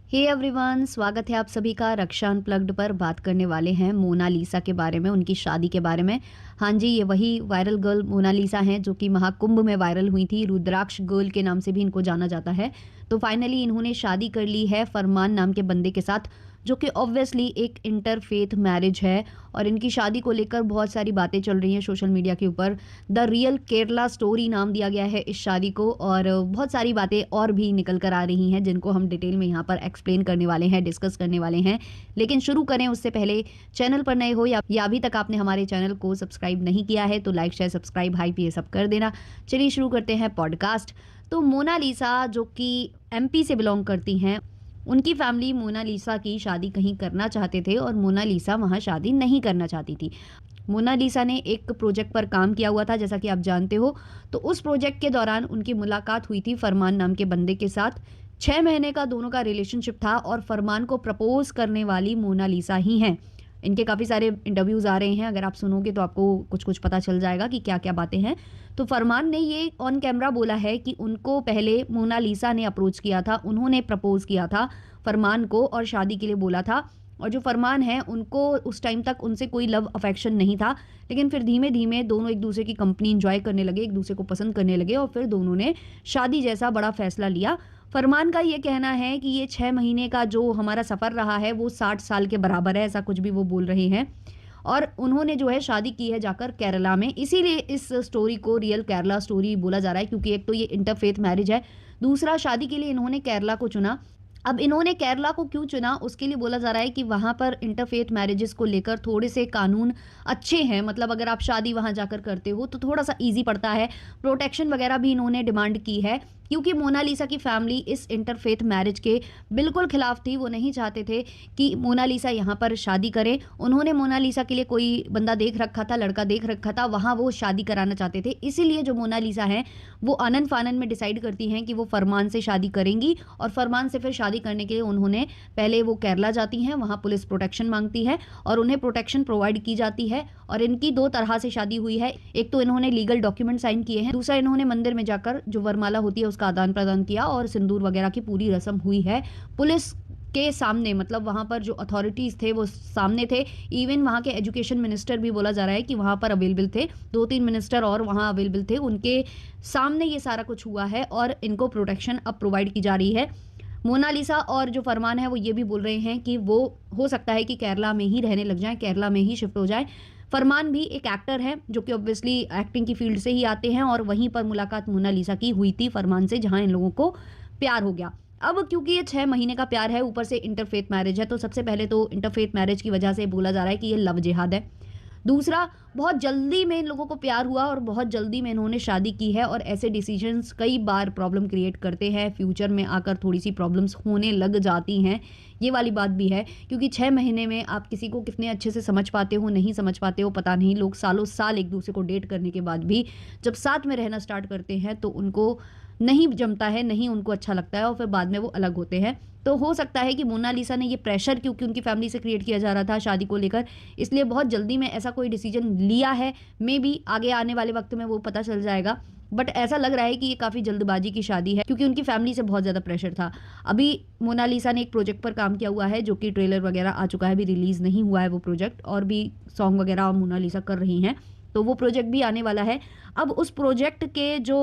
Hey everyone, स्वागत है आप सभी का रक्षा अनप्लग्ड पर। बात करने वाले हैं मोनालिसा के बारे में, उनकी शादी के बारे में। हाँ जी, ये वही वायरल गर्ल मोनालिसा हैं जो कि महाकुंभ में वायरल हुई थी। रुद्राक्ष गर्ल के नाम से भी इनको जाना जाता है। तो फाइनली इन्होंने शादी कर ली है फरमान नाम के बंदे के साथ, जो कि ऑब्वियसली एक इंटरफेथ मैरिज है। और इनकी शादी को लेकर बहुत सारी बातें चल रही हैं सोशल मीडिया के ऊपर। द रियल केरला स्टोरी नाम दिया गया है इस शादी को, और बहुत सारी बातें और भी निकल कर आ रही हैं जिनको हम डिटेल में यहाँ पर एक्सप्लेन करने वाले हैं, डिस्कस करने वाले हैं। लेकिन शुरू करें उससे पहले, चैनल पर नए हो या अभी तक आपने हमारे चैनल को सब्सक्राइब नहीं किया है तो लाइक शेयर सब्सक्राइब हाइप ये सब कर देना। चलिए शुरू करते हैं पॉडकास्ट। तो मोनालिसा जो कि एमपी से बिलोंग करती हैं, उनकी फैमिली मोनालिसा की शादी कहीं करना चाहते थे और मोनालिसा वहाँ शादी नहीं करना चाहती थी। मोनालिसा ने एक प्रोजेक्ट पर काम किया हुआ था, जैसा कि आप जानते हो। तो उस प्रोजेक्ट के दौरान उनकी मुलाकात हुई थी फरमान नाम के बंदे के साथ। 6 महीने का दोनों का रिलेशनशिप था और फरमान को प्रपोज करने वाली मोनालिसा ही हैं। इनके काफ़ी सारे इंटरव्यूज़ आ रहे हैं, अगर आप सुनोगे तो आपको कुछ कुछ पता चल जाएगा कि क्या क्या बातें हैं। तो फरमान ने ये ऑन कैमरा बोला है कि उनको पहले मोनालिसा ने अप्रोच किया था, उन्होंने प्रपोज किया था फरमान को और शादी के लिए बोला था। और जो फरमान है उनको उस टाइम तक उनसे कोई लव अफेक्शन नहीं था, लेकिन फिर धीमे धीमे दोनों एक दूसरे की कंपनी इंजॉय करने लगे, एक दूसरे को पसंद करने लगे और फिर दोनों ने शादी जैसा बड़ा फैसला लिया। फरमान का ये कहना है कि ये 6 महीने का जो हमारा सफ़र रहा है वो 60 साल के बराबर है, ऐसा कुछ भी वो बोल रहे हैं। और उन्होंने जो है शादी की है जाकर केरला में, इसीलिए इस स्टोरी को रियल केरला स्टोरी बोला जा रहा है, क्योंकि एक तो ये इंटरफेथ मैरिज है, दूसरा शादी के लिए इन्होंने केरला को चुना। अब इन्होंने केरला को क्यों चुना, उसके लिए बोला जा रहा है कि वहाँ पर इंटरफेथ मैरिजेस को लेकर थोड़े से कानून अच्छे हैं। मतलब अगर आप शादी वहाँ जाकर करते हो तो थोड़ा सा ईजी पड़ता है। प्रोटेक्शन वगैरह भी इन्होंने डिमांड की है, क्योंकि मोनालिसा की फैमिली इस इंटरफेथ मैरिज के बिल्कुल खिलाफ थी। वो नहीं चाहते थे कि मोनालिसा यहाँ पर शादी करे। उन्होंने मोनालिसा के लिए कोई बंदा देख रखा था, लड़का देख रखा था, वहाँ वो शादी कराना चाहते थे। इसीलिए जो मोनालिसा हैं वो आनन फानन में डिसाइड करती हैं कि वो फरमान से शादी करेंगी, और फरमान से फिर शादी करने के लिए उन्होंने पहले वो केरला जाती हैं, वहाँ पुलिस प्रोटेक्शन मांगती है और उन्हें प्रोटेक्शन प्रोवाइड की जाती है। और इनकी 2 तरह से शादी हुई है, एक तो इन्होंने लीगल डॉक्यूमेंट साइन किए हैं, दूसरा इन्होंने मंदिर में जाकर जो वरमाला होती है उसका आदान प्रदान किया और सिंदूर वगैरह की पूरी रस्म हुई है पुलिस के सामने। मतलब वहाँ पर जो अथॉरिटीज़ थे वो सामने थे। इवन वहाँ के एजुकेशन मिनिस्टर भी बोला जा रहा है कि वहाँ पर अवेलेबल थे, 2-3 मिनिस्टर और वहाँ अवेलेबल थे, उनके सामने ये सारा कुछ हुआ है और इनको प्रोटेक्शन अब प्रोवाइड की जा रही है। मोनालिसा और जो फरमान है वो ये भी बोल रहे हैं कि वो हो सकता है कि केरला में ही रहने लग जाएं, केरला में ही शिफ्ट हो जाएं। फरमान भी एक एक्टर है जो कि ऑब्वियसली एक्टिंग की फील्ड से ही आते हैं, और वहीं पर मुलाकात मोनालिसा की हुई थी फरमान से, जहां इन लोगों को प्यार हो गया। अब क्योंकि ये 6 महीने का प्यार है, ऊपर से इंटरफेथ मैरिज है, तो सबसे पहले तो इंटरफेथ मैरिज की वजह से बोला जा रहा है कि ये लव जिहाद है। दूसरा, बहुत जल्दी में इन लोगों को प्यार हुआ और बहुत जल्दी में इन्होंने शादी की है, और ऐसे डिसीजंस कई बार प्रॉब्लम क्रिएट करते हैं, फ्यूचर में आकर थोड़ी सी प्रॉब्लम्स होने लग जाती हैं। ये वाली बात भी है, क्योंकि 6 महीने में आप किसी को कितने अच्छे से समझ पाते हो, नहीं समझ पाते हो, पता नहीं। लोग सालों साल एक दूसरे को डेट करने के बाद भी जब साथ में रहना स्टार्ट करते हैं तो उनको नहीं जमता है, नहीं उनको अच्छा लगता है, और फिर बाद में वो अलग होते हैं। तो हो सकता है कि मोनालिसा ने ये प्रेशर, क्योंकि उनकी फैमिली से क्रिएट किया जा रहा था शादी को लेकर, इसलिए बहुत जल्दी में ऐसा कोई डिसीजन लिया है। मे बी आगे आने वाले वक्त में वो पता चल जाएगा, बट ऐसा लग रहा है कि ये काफ़ी जल्दबाजी की शादी है, क्योंकि उनकी फैमिली से बहुत ज़्यादा प्रेशर था। अभी मोनालिसा ने एक प्रोजेक्ट पर काम किया हुआ है जो कि ट्रेलर वगैरह आ चुका है, अभी रिलीज़ नहीं हुआ है वो प्रोजेक्ट, और भी सॉन्ग वगैरह मोनालिसा कर रही हैं, तो वो प्रोजेक्ट भी आने वाला है। अब उस प्रोजेक्ट के जो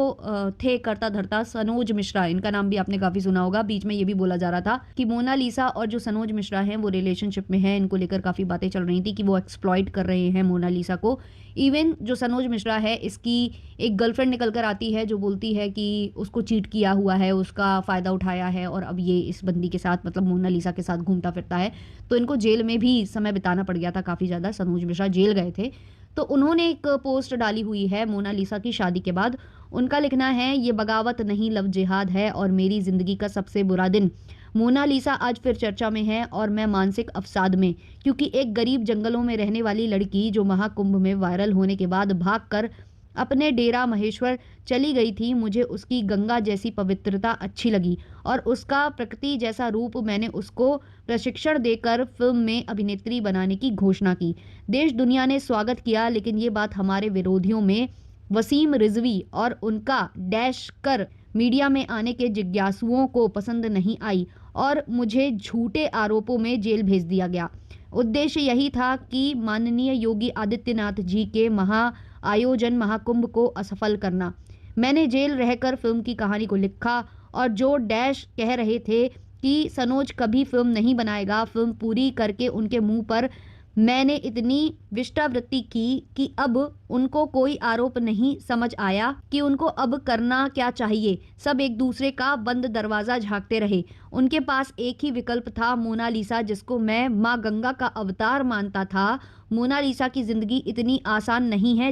थे करता धरता सनोज मिश्रा, इनका नाम भी आपने काफ़ी सुना होगा। बीच में ये भी बोला जा रहा था कि मोनालिसा और जो सनोज मिश्रा हैं वो रिलेशनशिप में हैं, इनको लेकर काफ़ी बातें चल रही थी कि वो एक्सप्लॉइट कर रहे हैं मोनालिसा को। इवन जो सनोज मिश्रा है, इसकी एक गर्लफ्रेंड निकल कर आती है जो बोलती है कि उसको चीट किया हुआ है, उसका फ़ायदा उठाया है, और अब ये इस बंदी के साथ, मतलब मोनालिसा के साथ घूमता फिरता है। तो इनको जेल में भी समय बिताना पड़ गया था काफ़ी ज़्यादा, सनोज मिश्रा जेल गए थे। तो उन्होंने एक पोस्ट डाली हुई है मोनालिसा की शादी के बाद। उनका लिखना है, ये बगावत नहीं लव जिहाद है और मेरी ज़िंदगी का सबसे बुरा दिन। मोनालिसा आज फिर चर्चा में है और मैं मानसिक अवसाद में, क्योंकि एक गरीब जंगलों में रहने वाली लड़की जो महाकुंभ में वायरल होने के बाद भागकर अपने डेरा महेश्वर चली गई थी, मुझे उसकी गंगा जैसी पवित्रता अच्छी लगी और उसका प्रकृति जैसा रूप, मैंने उसको प्रशिक्षण देकर फिल्म में अभिनेत्री बनाने की घोषणा की। देश दुनिया ने स्वागत किया, लेकिन ये बात हमारे विरोधियों में वसीम रिजवी और उनका डैश कर मीडिया में आने के जिज्ञासुओं को पसंद नहीं आई और मुझे झूठे आरोपों में जेल भेज दिया गया। उद्देश्य यही था कि माननीय योगी आदित्यनाथ जी के महाआयोजन महाकुंभ को असफल करना। मैंने जेल रहकर फिल्म की कहानी को लिखा और जो डैश कह रहे थे कि सनोज कभी फिल्म नहीं बनाएगा, फिल्म पूरी करके उनके मुंह पर मैंने इतनी विष्टावृत्ति की कि अब उनको कोई आरोप नहीं समझ आया कि उनको अब करना क्या चाहिए। सब एक दूसरे का बंद दरवाज़ा झांकते रहे। उनके पास एक ही विकल्प था, मोनालिसा, जिसको मैं माँ गंगा का अवतार मानता था। मोनालिसा की ज़िंदगी इतनी आसान नहीं है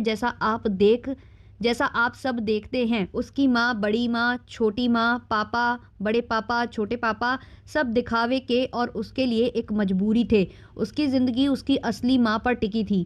जैसा आप सब देखते हैं। उसकी माँ, बड़ी माँ, छोटी माँ, पापा, बड़े पापा, छोटे पापा सब दिखावे के और उसके लिए एक मजबूरी थे। उसकी ज़िंदगी उसकी असली माँ पर टिकी थी,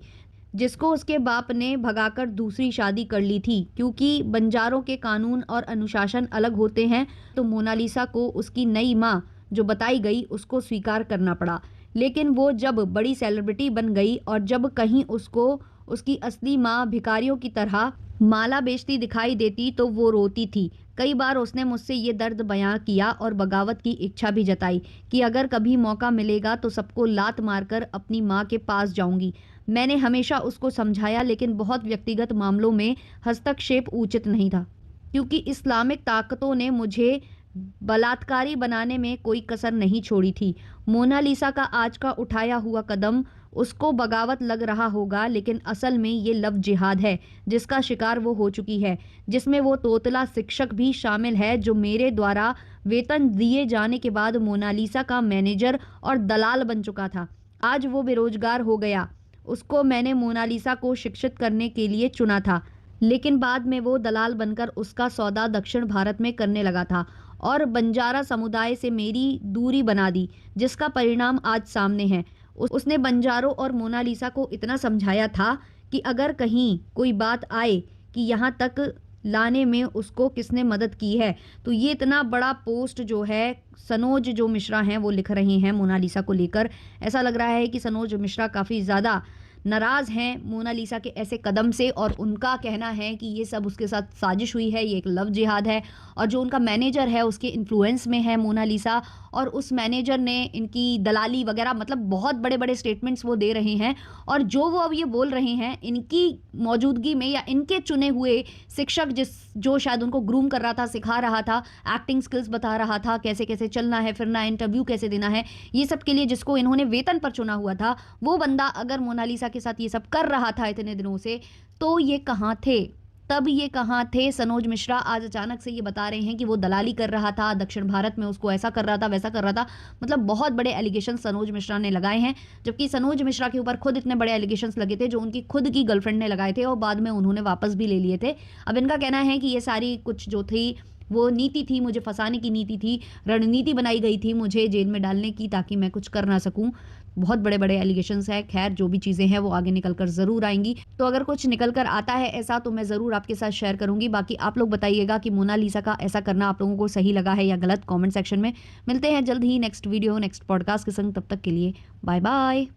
जिसको उसके बाप ने भगाकर दूसरी शादी कर ली थी। क्योंकि बंजारों के कानून और अनुशासन अलग होते हैं, तो मोनालिसा को उसकी नई माँ जो बताई गई उसको स्वीकार करना पड़ा। लेकिन वो जब बड़ी सेलिब्रिटी बन गई और जब कहीं उसको उसकी असली माँ भिखारियों की तरह माला बेचती दिखाई देती तो वो रोती थी। कई बार उसने मुझसे ये दर्द बयां किया और बगावत की इच्छा भी जताई कि अगर कभी मौका मिलेगा तो सबको लात मारकर अपनी माँ के पास जाऊंगी। मैंने हमेशा उसको समझाया, लेकिन बहुत व्यक्तिगत मामलों में हस्तक्षेप उचित नहीं था, क्योंकि इस्लामिक ताकतों ने मुझे बलात्कारी बनाने में कोई कसर नहीं छोड़ी थी। मोनालिसा का आज का उठाया हुआ कदम उसको बगावत लग रहा होगा, लेकिन असल में ये लव जिहाद है जिसका शिकार वो हो चुकी है, जिसमें वो तोतला शिक्षक भी शामिल है जो मेरे द्वारा वेतन दिए जाने के बाद मोनालिसा का मैनेजर और दलाल बन चुका था। आज वो बेरोजगार हो गया। उसको मैंने मोनालिसा को शिक्षित करने के लिए चुना था, लेकिन बाद में वो दलाल बनकर उसका सौदा दक्षिण भारत में करने लगा था और बंजारा समुदाय से मेरी दूरी बना दी, जिसका परिणाम आज सामने है। उसने बंजारों और मोनालिसा को इतना समझाया था कि अगर कहीं कोई बात आए कि यहाँ तक लाने में उसको किसने मदद की है। तो ये इतना बड़ा पोस्ट जो है सनोज जो मिश्रा हैं वो लिख रहे हैं मोनालिसा को लेकर। ऐसा लग रहा है कि सनोज मिश्रा काफ़ी ज़्यादा नाराज़ हैं मोनालिसा के ऐसे कदम से और उनका कहना है कि ये सब उसके साथ साजिश हुई है, ये एक लव जिहाद है और जो उनका मैनेजर है उसके इन्फ्लुएंस में है मोनालिसा और उस मैनेजर ने इनकी दलाली वगैरह मतलब बहुत बड़े बड़े स्टेटमेंट्स वो दे रहे हैं और जो वो अब ये बोल रहे हैं इनकी मौजूदगी में या इनके चुने हुए शिक्षक जो शायद उनको ग्रूम कर रहा था, सिखा रहा था, एक्टिंग स्किल्स बता रहा था, कैसे कैसे चलना है फिरना है, इंटरव्यू कैसे देना है, ये सब के लिए जिसको इन्होंने वेतन पर चुना हुआ था, वो बंदा अगर मोनालिसा के साथ ये सब कर रहा था इतने दिनों से, तो ये कहाँ थे? तब ये कहाँ थे? सनोज मिश्रा आज अचानक से ये बता रहे हैं कि वो दलाली कर रहा था, दक्षिण भारत में उसको ऐसा कर रहा था, वैसा कर रहा था। मतलब बहुत बड़े एलिगेशन सनोज मिश्रा ने लगाए हैं, जबकि सनोज मिश्रा के ऊपर खुद इतने बड़े एलिगेशंस लगे थे जो उनकी खुद की गर्लफ्रेंड ने लगाए थे और बाद में उन्होंने वापस भी ले लिए थे। अब इनका कहना है कि ये सारी कुछ जो थी वो नीति थी, मुझे फंसाने की नीति थी, रणनीति बनाई गई थी मुझे जेल में डालने की ताकि मैं कुछ कर ना सकूं। बहुत बड़े बड़े एलिगेशंस है। खैर जो भी चीज़ें हैं वो आगे निकल कर ज़रूर आएंगी, तो अगर कुछ निकल कर आता है ऐसा तो मैं ज़रूर आपके साथ शेयर करूंगी। बाकी आप लोग बताइएगा कि मोनालिसा का ऐसा करना आप लोगों को सही लगा है या गलत, कमेंट सेक्शन में। मिलते हैं जल्द ही नेक्स्ट वीडियो नेक्स्ट पॉडकास्ट के संग, तब तक के लिए बाय बाय।